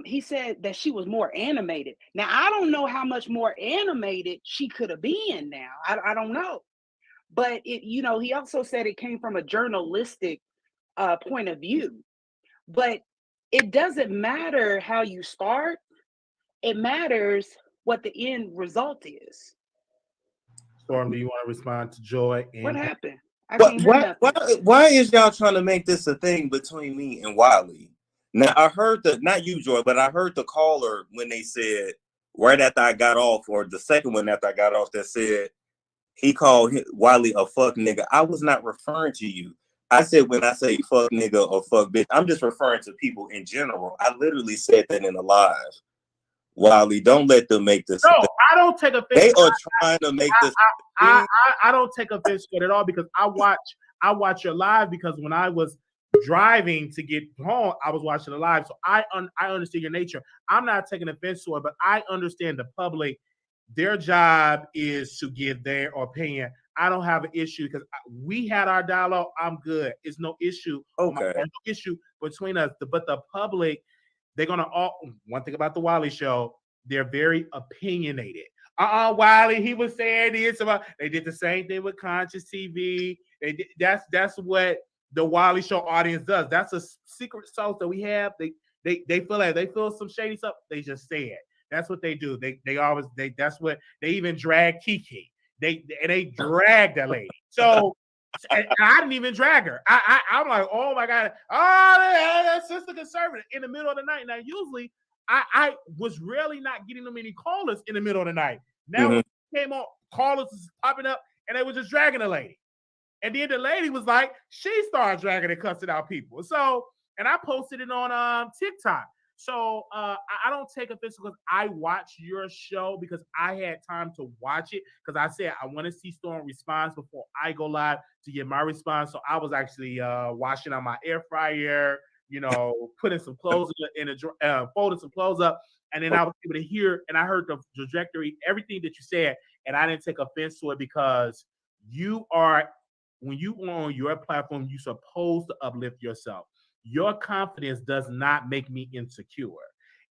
he said that she was more animated. Now, I don't know how much more animated she could have been now. I don't know. But he also said it came from a journalistic point of view. But it doesn't matter how you start. It matters what the end result is. Storm, do you want to respond to Joy? What happened? Why is y'all trying to make this a thing between me and Wiley? Now, I heard not you, Joy, but I heard the caller when they said, right after I got off, or the second one after I got off, that said he called Wiley a fuck nigga. I was not referring to you. I said, when I say fuck nigga or fuck bitch, I'm just referring to people in general. I literally said that in a live. Wiley, don't let them make this. No, I don't take offense. They are trying to make this. I don't take offense to it at all, because I watch your live, because when I was driving to get home, I was watching it live. So I understand your nature. I'm not taking offense to it, but I understand the public. Their job is to give their opinion. I don't have an issue because we had our dialogue. I'm good. It's no issue. Okay. No issue between us. But the public, they're gonna all. One thing about the Wiley Show, they're very opinionated. Wiley, he was saying this about. They did the same thing with Conscious TV. They did, that's what the Wiley Show audience does. That's a secret sauce that we have. They feel like they feel some shady stuff. They just say it. That's what they do. They always that's what they even drag Kiki. They drag that lady. So I didn't even drag her. I'm like, oh my God, that's sister conservative in the middle of the night. Now usually I was really not getting them any callers in the middle of the night. Now when it came on, callers was popping up and they were just dragging the lady. And then the lady was like, she started dragging and cussing out people. So, and I posted it on TikTok. So I don't take offense because I watch your show because I had time to watch it because I said I want to see Storm response before I go live to get my response. So I was actually washing on my air fryer, putting some clothes in a folding some clothes up, and then I was able to hear and I heard the trajectory, everything that you said, and I didn't take offense to it because when you are on your platform, you're supposed to uplift yourself. Your confidence does not make me insecure.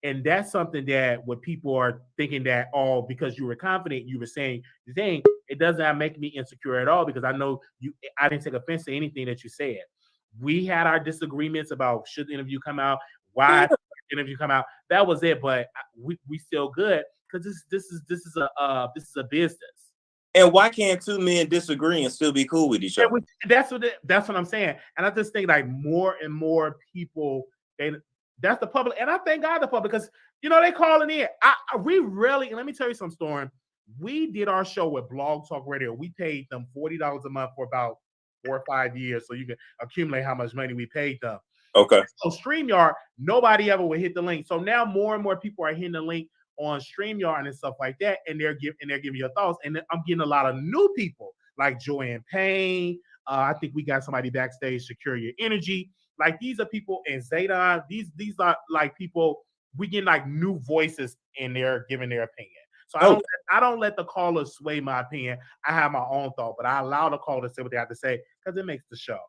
And that's something that when people are thinking that, because you were confident, you were saying the thing, it does not make me insecure at all because I know I didn't take offense to anything that you said. We had our disagreements about should the interview come out, why the interview come out. That was it, but we still good because this is a business. And why can't two men disagree and still be cool with each other? That's what I'm saying. And I just think like more and more people, that's the public. And I thank God the public because, they calling in. We really, and let me tell you some, Storm. We did our show with Blog Talk Radio. We paid them $40 a month for about 4 or 5 years. So you can accumulate how much money we paid them. Okay. So StreamYard, nobody ever would hit the link. So now more and more people are hitting the link on StreamYard and stuff like that, and they're giving your thoughts. And then I'm getting a lot of new people like Joanne Payne. I think we got somebody backstage, Secure Your Energy. Like these are people, and Zaydan. These are like people. We get like new voices, and they're giving their opinion. So I don't let the callers sway my opinion. I have my own thought, but I allow the callers to say what they have to say because it makes the show.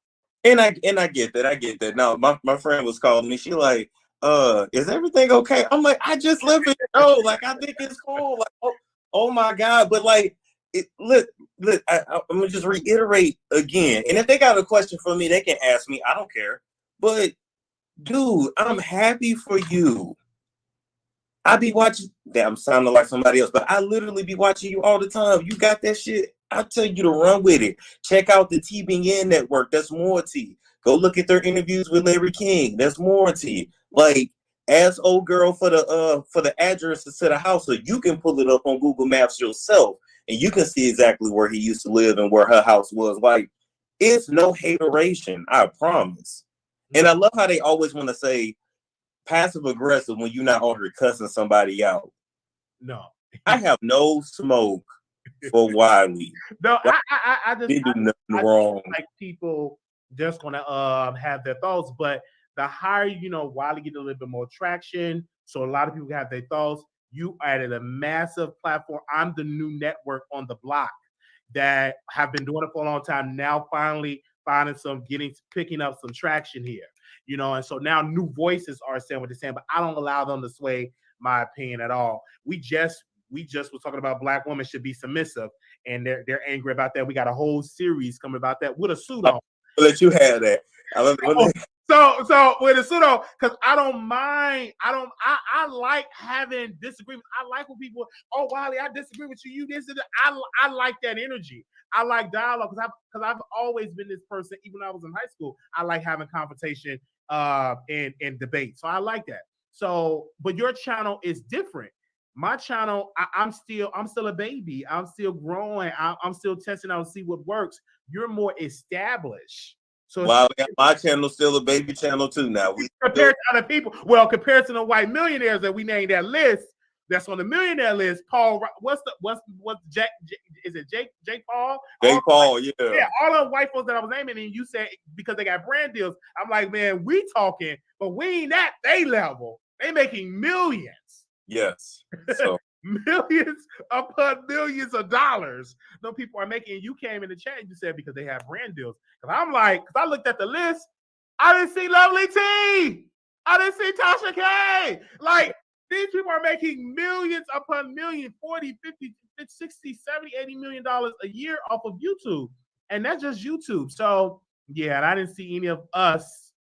And I get that. I get that. Now my friend was calling me. She like, is everything okay? I'm like, I just live in the show. Like, I think it's cool. Like, oh my God. But like, look, I'm gonna just reiterate again. And if they got a question for me, they can ask me. I don't care. But dude, I'm happy for you. I be watching. I'm sounding like somebody else, but I literally be watching you all the time. You got that shit. I tell you to run with it. Check out the TBN network. That's more tea. Go look at their interviews with Larry King. That's more tea. Like, ask old girl for the addresses to the house, so you can pull it up on Google Maps yourself, and you can see exactly where he used to live and where her house was. Like, it's no hateration, I promise. And I love how they always want to say passive aggressive when you're not already cussing somebody out. No, I have no smoke for Wiley. No, I just did nothing wrong. Like people just gonna have their thoughts, but the higher Wiley get a little bit more traction, so a lot of people have their thoughts. You added a massive platform. I'm the new network on the block that have been doing it for a long time. Now finally picking up some traction here, and so now new voices are saying what they're saying, but I don't allow them to sway my opinion at all. We just was talking about black women should be submissive, and they're angry about that. We got a whole series coming about that with a suit on. I'll let you have that. So with a suit on, because I don't mind. I like having disagreements. I like when people, Wiley, I disagree with you. You this and that. I like that energy. I like dialogue because I've always been this person. Even when I was in high school, I like having confrontation and debate. So I like that. So, but your channel is different. My channel, I'm still a baby. I'm still growing. I'm still testing out to see what works. You're more established. So my channel's still a baby channel too now. Compared to other people, compared to the white millionaires that we named that list, that's on the millionaire list. Paul, what's Jack? Is it Jake Paul? Jake Paul, yeah. Yeah, all the white folks that I was naming, and you said because they got brand deals. I'm like, man, we talking, but we ain't at they level. They making millions. Yes. So millions upon millions of dollars. No people are making. You came in the chat and you said because they have brand deals. Because I'm like, because I looked at the list, I didn't see Lovely T. I didn't see Tasha K. Like, these people are making millions upon millions, 40, 50, 60, 70, 80 million dollars a year off of YouTube. And that's just YouTube. So, yeah, and I didn't see any of us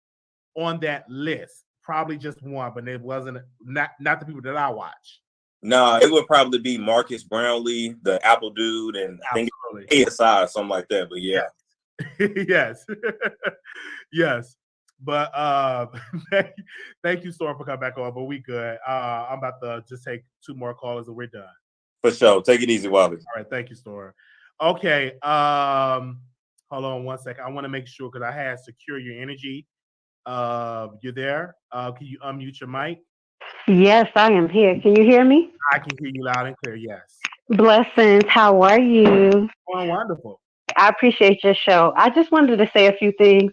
on that list. Probably just one, but it wasn't not the people that I watch. Nah, it would probably be Marcus Brownlee, the Apple dude, and I think ASI or something like that. But yeah. Yes. Yes. But thank you, Storm, for coming back on. But we good. I'm about to just take 2 more callers and we're done. For sure. Take it easy, Wiley. All right, thank you, Storm. Okay. Hold on one second. I want to make sure because I had Secure Your Energy. You're there. Can you unmute your mic? Yes, I am here. Can you hear me? I can hear you loud and clear. Yes. Blessings. How are you? Oh, wonderful. I appreciate your show. I just wanted to say a few things.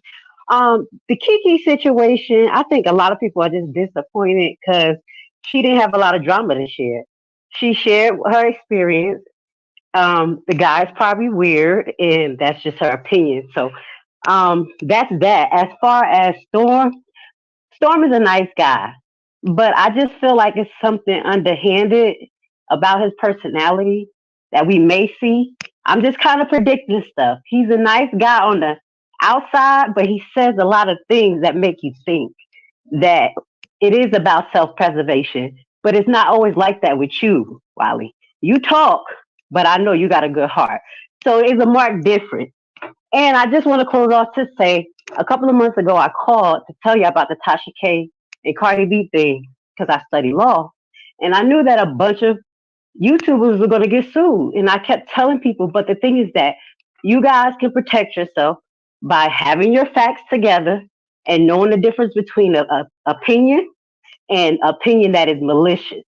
The Kiki situation, I think a lot of people are just disappointed because she didn't have a lot of drama to share. She shared her experience. The guy's probably weird, and that's just her opinion. So that's that. As far as Storm is a nice guy, but I just feel like it's something underhanded about his personality that we may see. I'm just kind of predicting stuff. He's a nice guy on the outside, but he says a lot of things that make you think that it is about self-preservation. But it's not always like that with you, Wiley. You talk, but I know you got a good heart. So it's a marked difference. And I just want to close off to say, a couple of months ago, I called to tell you about the Tasha K and Cardi B thing because I study law. And I knew that a bunch of YouTubers were going to get sued. And I kept telling people, but the thing is that you guys can protect yourself by having your facts together and knowing the difference between a opinion and opinion that is malicious.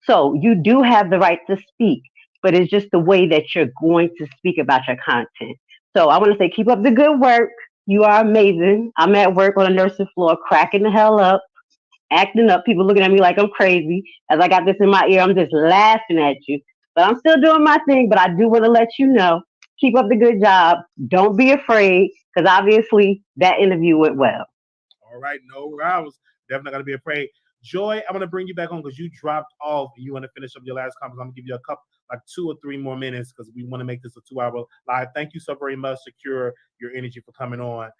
So you do have the right to speak, but it's just the way that you're going to speak about your content. So I want to say, keep up the good work. You are amazing. I'm at work on a nursing floor, cracking the hell up, acting up. People looking at me like I'm crazy. As I got this in my ear, I'm just laughing at you. But I'm still doing my thing. But I do want to let you know, keep up the good job. Don't be afraid, because obviously that interview went well. All right. No, I was definitely going to be afraid. Joy, I'm going to bring you back on because you dropped off. You want to finish up your last comments. I'm going to give you a couple, like 2 or 3 more minutes because we want to make this a 2-hour live. Thank you so very much, Secure Your Energy, for coming on.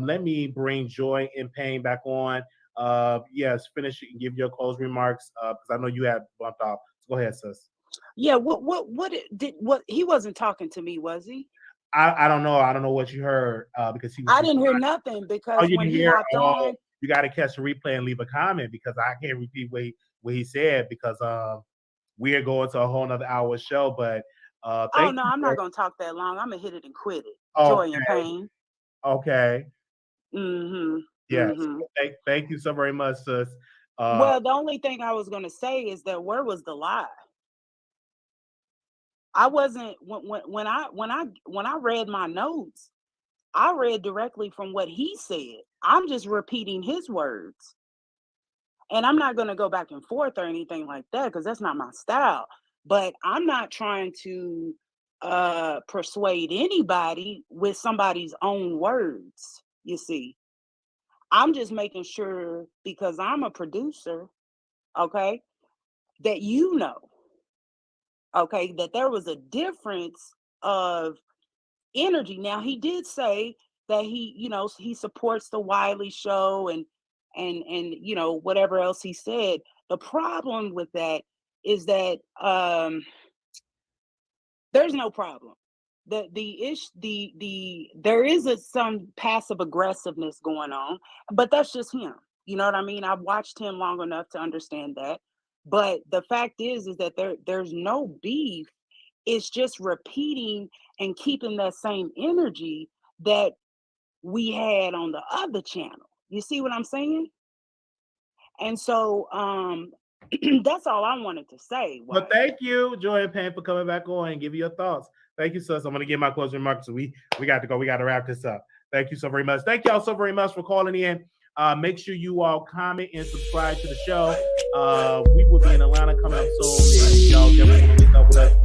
Let me bring Joy and Payne back on. Yes, finish it and give your closing remarks because I know you had bumped off. So go ahead, sis. Yeah, what he wasn't talking to me, was he? I don't know. I don't know what you heard because he was. I didn't hear nothing because when he hopped on. You got to catch the replay and leave a comment because I can't repeat what he said because we are going to a whole nother hour show. But I'm not gonna talk that long. I'm gonna hit it and quit it. Okay. Joy and Pain. Okay. Mm-hmm. Yes. Mm-hmm. Thank you so very much, sis. Well, the only thing I was gonna say is that where was the lie? I wasn't when I read my notes. I read directly from what he said. I'm just repeating his words. And I'm not going to go back and forth or anything like that because that's not my style. But I'm not trying to persuade anybody with somebody's own words, you see. I'm just making sure because I'm a producer, okay, that you know, okay, that there was a difference of energy. Now he did say that he supports the Wiley Show and whatever else he said. The problem with that is that there's no problem. There is some passive aggressiveness going on, but that's just him. You know what I mean? I've watched him long enough to understand that. But the fact is that there's no beef. It's just repeating and keeping that same energy that we had on the other channel. You see what I'm saying? And so That's all I wanted to say. Well, thank you, Joy and Payne, for coming back on and give you your thoughts. Thank you, sis. I'm going to give my closing remarks. So we got to go. We got to wrap this up. Thank you so very much. Thank y'all so very much for calling in. Make sure you all comment and subscribe to the show. We will be in Atlanta coming up soon. And y'all definitely want to link up with us.